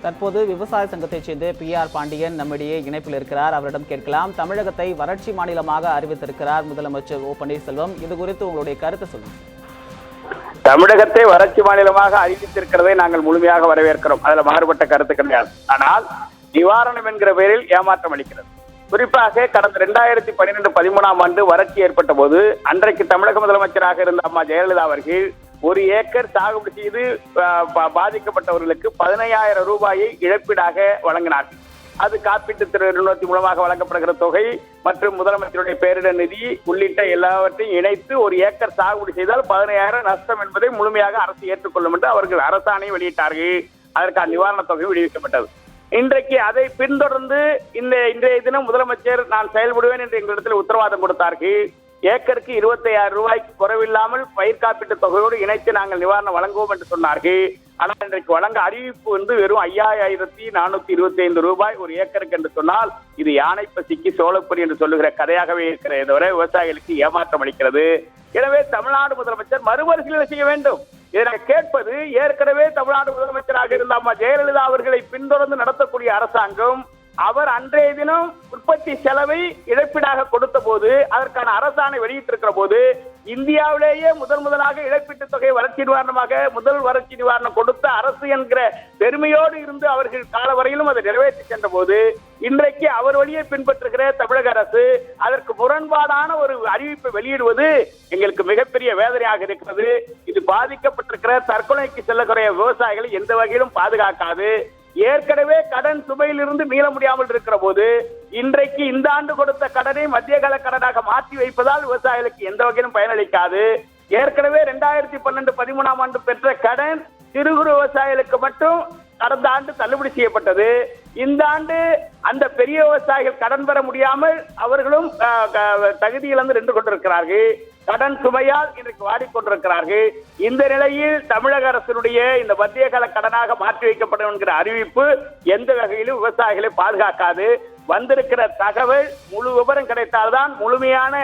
தற்போது விவசாய சங்கத்தைச் சேர்ந்த PR பாண்டியன் நம்மிடையே இணைப்பில் இருக்கிறார். அவரிடம் கேட்கலாம். தமிழகத்தை வறட்சி மாநிலமாக அறிவித்திருக்கிறார் முதலமைச்சர் ஓ பன்னீர்செல்வம். இது குறித்து உங்களுடைய கருத்து சொல்லுங்கள். தமிழகத்தை வறட்சி மாநிலமாக அறிவித்திருக்கிறதை நாங்கள் முழுமையாக வரவேற்கிறோம். அதுல மாறுபட்ட கருத்து கிடையாது. ஆனால் நிவாரணம் என்கிற பெயரில் ஏமாற்றம் அளிக்கிறது. குறிப்பாக கடந்த 2012-13ஆம் ஆண்டு வறட்சி ஏற்பட்ட போது அன்றைக்கு தமிழக முதலமைச்சராக இருந்த அம்மா ஜெயலலிதா அவர்கள் 1 ஏக்கர் சாகுபடி செய்து பாதிக்கப்பட்டவர்களுக்கு 15,000 ரூபாயை இழப்பீடாக வழங்கினார்கள். அது காப்பீட்டு நிறுவனத்தின் மூலமாக வழங்கப்படுகிற தொகை மற்றும் முதலமைச்சருடைய பேரிடர் நிதி உள்ளிட்ட எல்லாவற்றையும் இணைத்து 1 ஏக்கர் சாகுபடி செய்தால் 15,000 நஷ்டம் என்பதை முழுமையாக அரசு ஏற்றுக்கொள்ளும் என்று அவர்கள் அரசாணை வெளியிட்டார்கள். அதற்கான நிவாரண தொகை விடுவிக்கப்பட்டது. இன்றைக்கு அதை பின்தொடர்ந்து இன்றைய தினம் முதலமைச்சர் நான் செயல்படுவேன் என்று எங்களிடத்தில் உத்தரவாதம் கொடுத்தார்கள். ஏக்கருக்கு 25,000 ரூபாய்க்கு குறைவில்லாமல் பயிர் காப்பீட்டு தொகையோடு இணைத்து நாங்கள் நிவாரணம் வழங்குவோம் என்று சொன்னார்கள். ஆனால் இன்றைக்கு வழங்க அறிவிப்பு வெறும் 5,425 ரூபாய் 1 ஏக்கருக்கு என்று சொன்னால் இது யானை பசிக்கு சோளப்பொரி என்று சொல்லுகிற கதையாகவே இருக்கிறது தவிர விவசாயிகளுக்கு ஏமாற்றம் அளிக்கிறது. எனவே தமிழ்நாடு முதலமைச்சர் மறுபரிசீலனை செய்ய வேண்டும். இதை கேட்பது ஏற்கனவே தமிழ்நாடு முதலமைச்சராக இருந்த அம்மா ஜெயலலிதா அவர்களை பின்தொடர்ந்து நடத்தக்கூடிய அரசாங்கம். அவர் அன்றைய தினம் உற்பத்தி செலவை இழப்பீடாக கொடுத்த போது அதற்கான அரசாணை வெளியிட்டிருக்கிற போது இந்தியாவிலேயே முதலாக இழப்பீட்டு தொகை வறட்சி நிவாரணமாக முதல் வறட்சி நிவாரணம் கொடுத்த அரசு என்கிற பெருமையோடு இருந்து அவர்கள் கால வரையிலும் அதை நிறைவேற்றி சென்ற போது இன்றைக்கு அவர் வழியை பின்பற்றுகிற தமிழக அரசு அதற்கு முரண்பாடான ஒரு அறிவிப்பை வெளியிடுவது எங்களுக்கு மிகப்பெரிய வேதனையாக இருக்கிறது. இது பாதிக்கப்பட்டிருக்கிற தற்கொலைக்கு செல்லக்கூடிய விவசாயிகளை எந்த வகையிலும் பாதுகாக்காது. ஏற்கனவே கடன் சுமையிலிருந்து மீள முடியாமல் இருக்கிற போது இன்றைக்கு இந்த ஆண்டு கொடுத்த கடனை மத்திய கால கடனாக மாற்றி வைப்பதால் விவசாயிகளுக்கு எந்த வகையிலும் பயனளிக்காது. ஏற்கனவே 2012-13ஆம் ஆண்டு பெற்ற கடன் சிறு குறு விவசாயிகளுக்கு மட்டும் கடந்த ஆண்டு தள்ளுபடி செய்யப்பட்டது. இந்த ஆண்டு அந்த பெரிய விவசாயிகள் கடன் பெற முடியாமல் அவர்களும் தகுதி இழந்து நின்று கொண்டிருக்கிறார்கள். கடன் சுமையால் இன்றைக்கு வாடிக்கொண்டிருக்கிறார்கள். இந்த நிலையில் தமிழக அரசினுடைய இந்த மத்திய கால கடனாக மாற்றி வைக்கப்படும் என்கிற அறிவிப்பு எந்த வகையிலும் விவசாயிகளை பாதுகாக்காது. வந்திருக்கிற தகவல் முழு விவரம் கிடைத்தால்தான் முழுமையான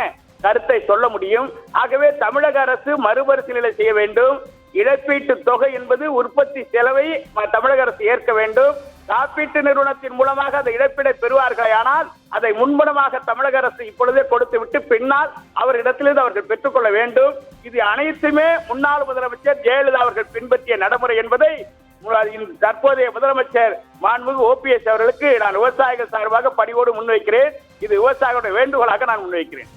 கருத்தை சொல்ல முடியும். ஆகவே தமிழக அரசு மறுபரிசீலனை செய்ய வேண்டும். இழப்பீட்டு தொகை என்பது உற்பத்தி செலவை தமிழக அரசு ஏற்க வேண்டும். காப்பீட்டு நிறுவனத்தின் மூலமாக அந்த இழப்பீடை பெறுவார்கள். ஆனால் அதை முன்பணமாக தமிழக அரசு இப்பொழுதே கொடுத்து விட்டு பின்னால் அவர்களிடத்திலிருந்து அவர்கள் பெற்றுக்கொள்ள வேண்டும். இது அனைத்துமே முன்னாள் முதலமைச்சர் ஜெயலலிதா அவர்கள் பின்பற்றிய நடைமுறை என்பதை தற்போதைய முதலமைச்சர் மாண்புமிகு OPS அவர்களுக்கு நான் விவசாயிகள் சார்பாக பணிவோடு முன்வைக்கிறேன். இது விவசாயிகளுடைய வேண்டுகோளாக நான் முன்வைக்கிறேன்.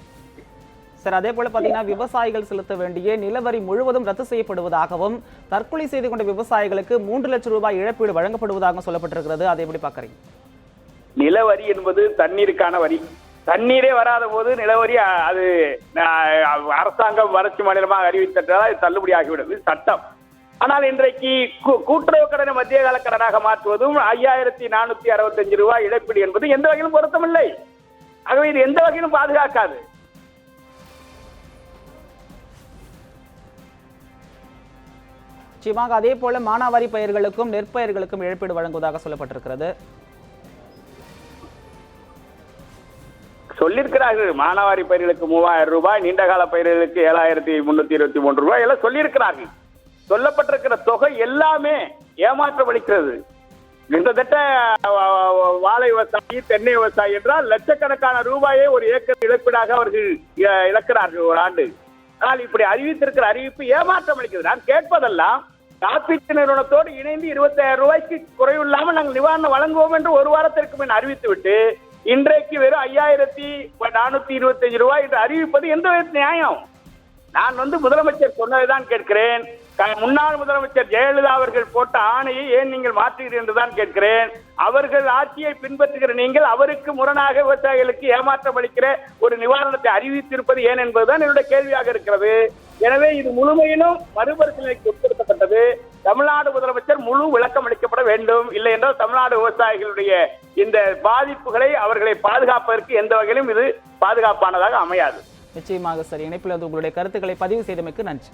சார், அதே போல பாத்தீங்கன்னா விவசாயிகள் செலுத்த வேண்டிய நிலவரி முழுவதும் ரத்து செய்யப்படுவதாகவும் தற்கொலை செய்து கொண்ட விவசாயிகளுக்கு 3 லட்சம் ரூபாய் இழப்பீடு வழங்கப்படுவதாக சொல்லப்பட்டிருக்கிறது. அதை எப்படி பாக்குறீங்க? நிலவரி என்பது தண்ணீருக்கான வரி. தண்ணீரே வராத போது நிலவரி அது அரசாங்கம் வறட்சி மாநிலமாக அறிவித்தால் தள்ளுபடி ஆகிவிடுது சட்டம். ஆனால் இன்றைக்கு கூட்டுறவு கடனை மத்திய கால கடனாக மாற்றுவதும் 5,465 ரூபாய் இழப்பீடு என்பது எந்த வகையிலும் பொருத்தமில்லை. ஆகவே இது எந்த வகையிலும் பாதுகாக்காது. நிச்சயமாக அதே போல மானாவாரி பயிர்களுக்கும் நெற்பயிர்களுக்கும் இழப்பீடு வழங்குவதாக சொல்லப்பட்டிருக்கிறது. சொல்லியிருக்கிறார்கள். மானாவாரி பயிர்களுக்கு 3,000 ரூபாய், நீண்டகால பயிர்களுக்கு 7,323 ரூபாய் எல்லாம் சொல்லியிருக்கிறார்கள். சொல்லப்பட்டிருக்கிற தொகை எல்லாமே ஏமாற்றம் அளிக்கிறது. கிட்டத்தட்ட வாழை விவசாயி, தென்னை விவசாயி என்றால் லட்சக்கணக்கான ரூபாயை 1 ஏக்கர் இழப்பீடாக அவர்கள் இழக்கிறார்கள் ஒரு ஆண்டு. ஆனால் இப்படி அறிவித்திருக்கிற அறிவிப்பு ஏமாற்றம் அளிக்கிறது. நான் கேட்பதெல்லாம் காப்பீட்டு நிறுவனத்தோடு இணைந்து 25,000 ரூபாய்க்கு குறைவில்லாமல் நாங்கள் நிவாரணம் வழங்குவோம் என்று ஒரு வாரத்திற்கு முன் அறிவித்துவிட்டு இன்றைக்கு வெறும் 5,425 ரூபாய் என்று அறிவிப்பது எந்த நியாயம்? நான் முதலமைச்சர் சொன்னதைதான் கேட்கிறேன். முன்னாள் முதலமைச்சர் ஜெயலலிதா அவர்கள் போட்ட ஆணையை ஏன் நீங்கள் மாற்றுகிறீர்கள் என்றுதான் கேட்கிறேன். அவர்கள் ஆட்சியை பின்பற்றுகிற நீங்கள் அவருக்கு முரணாக விவசாயிகளுக்கு ஏமாற்றம் அளிக்கிற ஒரு நிவாரணத்தை அறிவித்திருப்பது ஏன் என்பதுதான் என்னுடைய கேள்வியாக இருக்கிறது. எனவே இது முழுமையிலும் மறுபரிசீலனைக்கு உட்படுத்தப்பட்டது. தமிழ்நாடு முதலமைச்சர் முழு விளக்கம் அளிக்கப்பட வேண்டும். இல்லை என்றால் தமிழ்நாடு விவசாயிகளுடைய இந்த பாதிப்புகளை அவர்களை பாதுகாப்பதற்கு எந்த வகையிலும் இது பாதுகாப்பானதாக அமையாது. நிச்சயமாக சார், இணைப்பில் உங்களுடைய கருத்துக்களை பதிவு செய்தமைக்கு நன்றி.